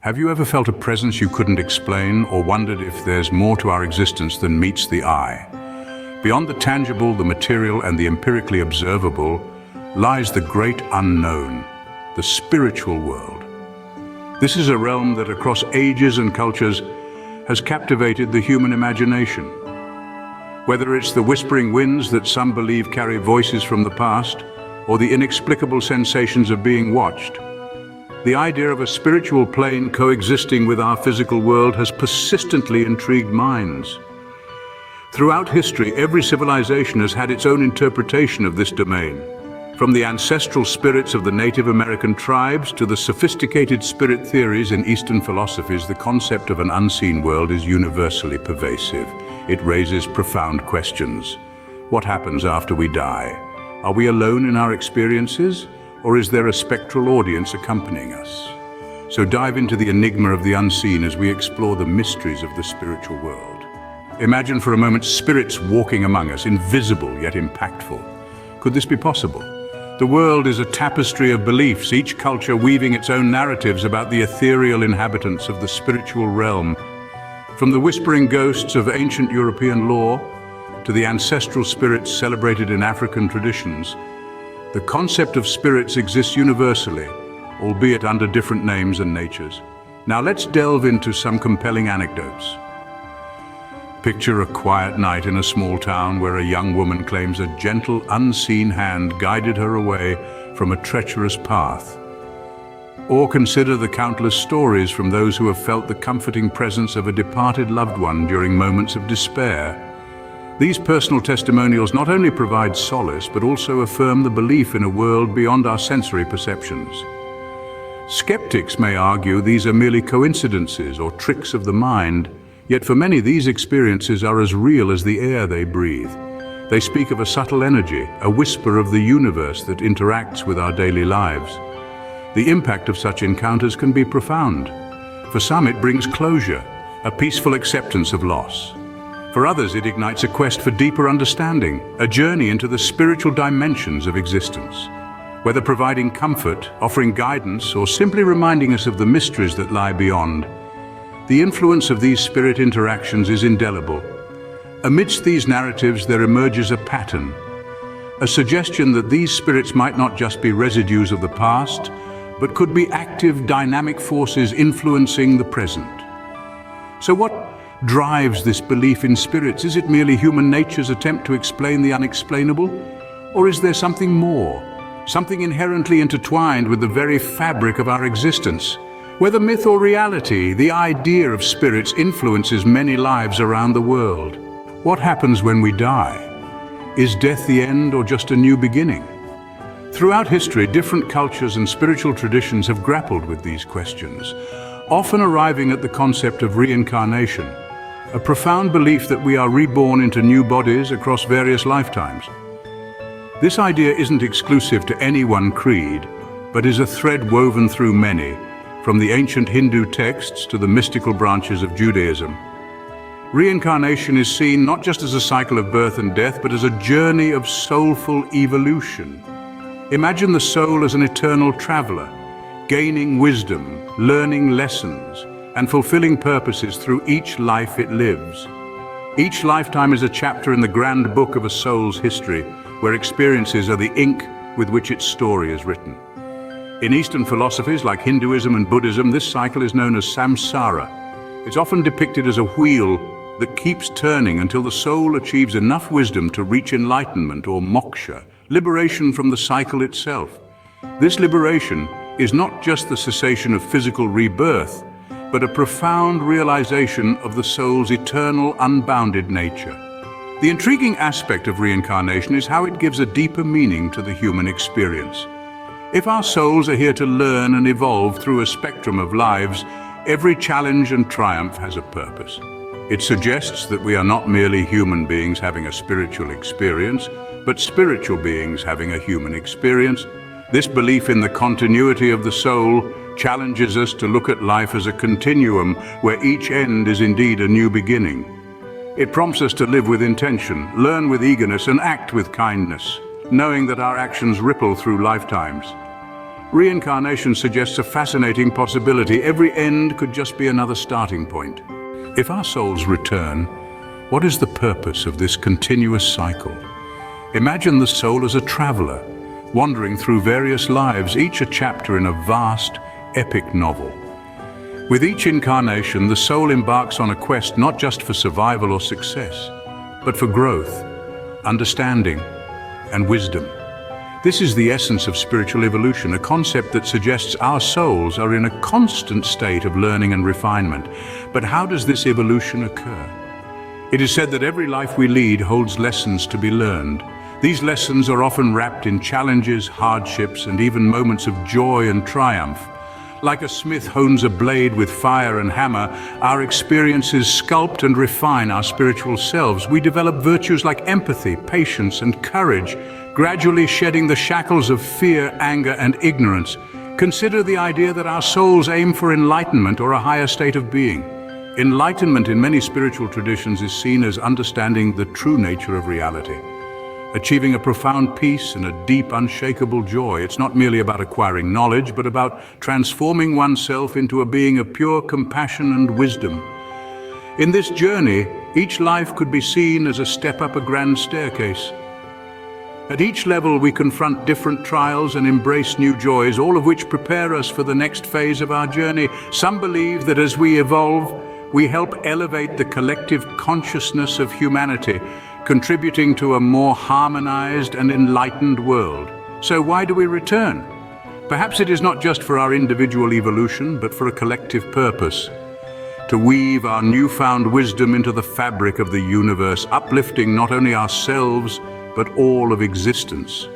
Have you ever felt a presence you couldn't explain or wondered if there's more to our existence than meets the eye? Beyond the tangible, the material, and the empirically observable lies the great unknown, the spiritual world. This is a realm that across ages and cultures has captivated the human imagination. Whether it's the whispering winds that some believe carry voices from the past, or the inexplicable sensations of being watched, the idea of a spiritual plane coexisting with our physical world has persistently intrigued minds. Throughout history, every civilization has had its own interpretation of this domain. From the ancestral spirits of the Native American tribes to the sophisticated spirit theories in Eastern philosophies, the concept of an unseen world is universally pervasive. It raises profound questions. What happens after we die? Are we alone in our experiences? Or is there a spectral audience accompanying us? So dive into the enigma of the unseen as we explore the mysteries of the spiritual world. Imagine for a moment spirits walking among us, invisible yet impactful. Could this be possible? The world is a tapestry of beliefs, each culture weaving its own narratives about the ethereal inhabitants of the spiritual realm. From the whispering ghosts of ancient European lore to the ancestral spirits celebrated in African traditions, the concept of spirits exists universally, albeit under different names and natures. Now let's delve into some compelling anecdotes. Picture a quiet night in a small town where a young woman claims a gentle, unseen hand guided her away from a treacherous path. Or consider the countless stories from those who have felt the comforting presence of a departed loved one during moments of despair. These personal testimonials not only provide solace, but also affirm the belief in a world beyond our sensory perceptions. Skeptics may argue these are merely coincidences or tricks of the mind, yet for many these experiences are as real as the air they breathe. They speak of a subtle energy, a whisper of the universe that interacts with our daily lives. The impact of such encounters can be profound. For some, it brings closure, a peaceful acceptance of loss. For others, it ignites a quest for deeper understanding, a journey into the spiritual dimensions of existence. Whether providing comfort, offering guidance, or simply reminding us of the mysteries that lie beyond, the influence of these spirit interactions is indelible. Amidst these narratives, there emerges a pattern, a suggestion that these spirits might not just be residues of the past, but could be active, dynamic forces influencing the present. So what drives this belief in spirits? Is it merely human nature's attempt to explain the unexplainable? Or is there something more, something inherently intertwined with the very fabric of our existence? Whether myth or reality, the idea of spirits influences many lives around the world. What happens when we die? Is death the end or just a new beginning? Throughout history, different cultures and spiritual traditions have grappled with these questions, often arriving at the concept of reincarnation, a profound belief that we are reborn into new bodies across various lifetimes. This idea isn't exclusive to any one creed, but is a thread woven through many, from the ancient Hindu texts to the mystical branches of Judaism. Reincarnation is seen not just as a cycle of birth and death, but as a journey of soulful evolution. Imagine the soul as an eternal traveler, gaining wisdom, learning lessons, and fulfilling purposes through each life it lives. Each lifetime is a chapter in the grand book of a soul's history, where experiences are the ink with which its story is written. In Eastern philosophies like Hinduism and Buddhism, this cycle is known as samsara. It's often depicted as a wheel that keeps turning until the soul achieves enough wisdom to reach enlightenment or moksha, liberation from the cycle itself. This liberation is not just the cessation of physical rebirth, but a profound realization of the soul's eternal, unbounded nature. The intriguing aspect of reincarnation is how it gives a deeper meaning to the human experience. If our souls are here to learn and evolve through a spectrum of lives, every challenge and triumph has a purpose. It suggests that we are not merely human beings having a spiritual experience, but spiritual beings having a human experience. This belief in the continuity of the soul challenges us to look at life as a continuum where each end is indeed a new beginning. It prompts us to live with intention, learn with eagerness, and act with kindness, knowing that our actions ripple through lifetimes. Reincarnation suggests a fascinating possibility. Every end could just be another starting point. If our souls return, what is the purpose of this continuous cycle? Imagine the soul as a traveler, wandering through various lives, each a chapter in a vast, epic novel. With each incarnation, the soul embarks on a quest not just for survival or success, but for growth, understanding, and wisdom. This is the essence of spiritual evolution, a concept that suggests our souls are in a constant state of learning and refinement. But how does this evolution occur? It is said that every life we lead holds lessons to be learned. These lessons are often wrapped in challenges, hardships, and even moments of joy and triumph. Like a smith hones a blade with fire and hammer, our experiences sculpt and refine our spiritual selves. We develop virtues like empathy, patience, and courage, gradually shedding the shackles of fear, anger, and ignorance. Consider the idea that our souls aim for enlightenment or a higher state of being. Enlightenment in many spiritual traditions is seen as understanding the true nature of reality, achieving a profound peace and a deep, unshakable joy. It's not merely about acquiring knowledge, but about transforming oneself into a being of pure compassion and wisdom. In this journey, each life could be seen as a step up a grand staircase. At each level, we confront different trials and embrace new joys, all of which prepare us for the next phase of our journey. Some believe that as we evolve, we help elevate the collective consciousness of humanity, contributing to a more harmonized and enlightened world. So why do we return? Perhaps it is not just for our individual evolution, but for a collective purpose, to weave our newfound wisdom into the fabric of the universe, uplifting not only ourselves, but all of existence.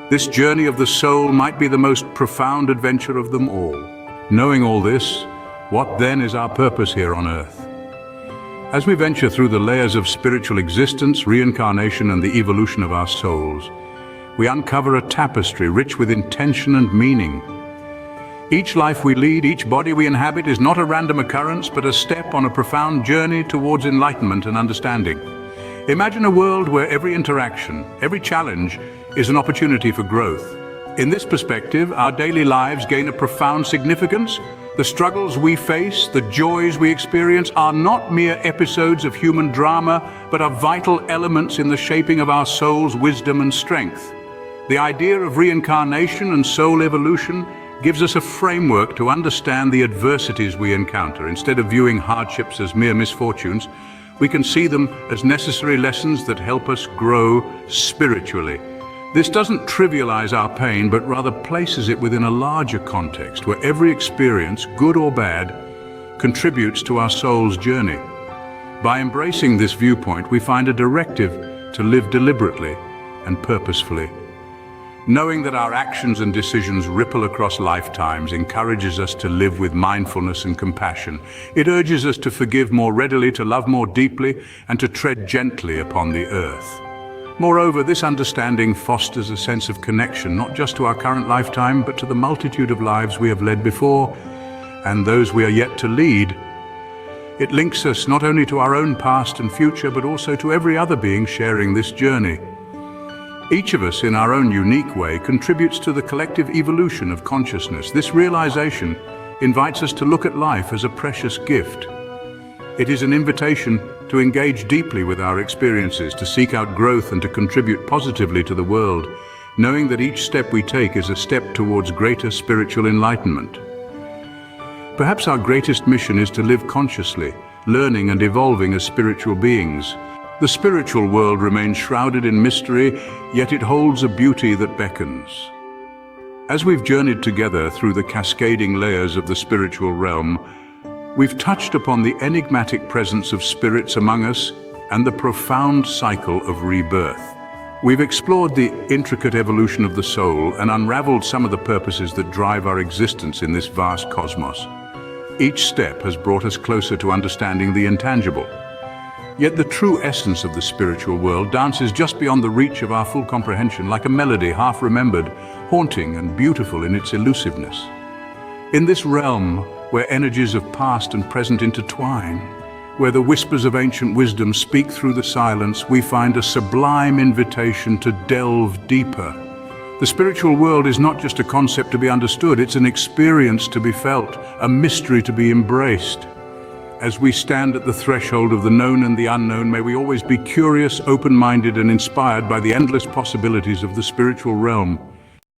This journey of the soul might be the most profound adventure of them all. Knowing all this, what then is our purpose here on earth? As we venture through the layers of spiritual existence, reincarnation, and the evolution of our souls, we uncover a tapestry rich with intention and meaning. Each life we lead, each body we inhabit is not a random occurrence, but a step on a profound journey towards enlightenment and understanding. Imagine a world where every interaction, every challenge, is an opportunity for growth. In this perspective, our daily lives gain a profound significance. The struggles we face, the joys we experience are not mere episodes of human drama, but are vital elements in the shaping of our soul's wisdom and strength. The idea of reincarnation and soul evolution gives us a framework to understand the adversities we encounter. Instead of viewing hardships as mere misfortunes, we can see them as necessary lessons that help us grow spiritually. This doesn't trivialize our pain, but rather places it within a larger context where every experience, good or bad, contributes to our soul's journey. By embracing this viewpoint, we find a directive to live deliberately and purposefully. Knowing that our actions and decisions ripple across lifetimes encourages us to live with mindfulness and compassion. It urges us to forgive more readily, to love more deeply, and to tread gently upon the earth. Moreover, this understanding fosters a sense of connection, not just to our current lifetime, but to the multitude of lives we have led before and those we are yet to lead. It links us not only to our own past and future, but also to every other being sharing this journey. Each of us, in our own unique way, contributes to the collective evolution of consciousness. This realization invites us to look at life as a precious gift. It is an invitation to engage deeply with our experiences, to seek out growth and to contribute positively to the world, knowing that each step we take is a step towards greater spiritual enlightenment. Perhaps our greatest mission is to live consciously, learning and evolving as spiritual beings. The spiritual world remains shrouded in mystery, yet it holds a beauty that beckons. As we've journeyed together through the cascading layers of the spiritual realm, we've touched upon the enigmatic presence of spirits among us and the profound cycle of rebirth. We've explored the intricate evolution of the soul and unraveled some of the purposes that drive our existence in this vast cosmos. Each step has brought us closer to understanding the intangible. Yet the true essence of the spiritual world dances just beyond the reach of our full comprehension, like a melody half remembered, haunting and beautiful in its elusiveness. In this realm, where energies of past and present intertwine, where the whispers of ancient wisdom speak through the silence, we find a sublime invitation to delve deeper. The spiritual world is not just a concept to be understood, it's an experience to be felt, a mystery to be embraced. As we stand at the threshold of the known and the unknown, may we always be curious, open-minded, and inspired by the endless possibilities of the spiritual realm.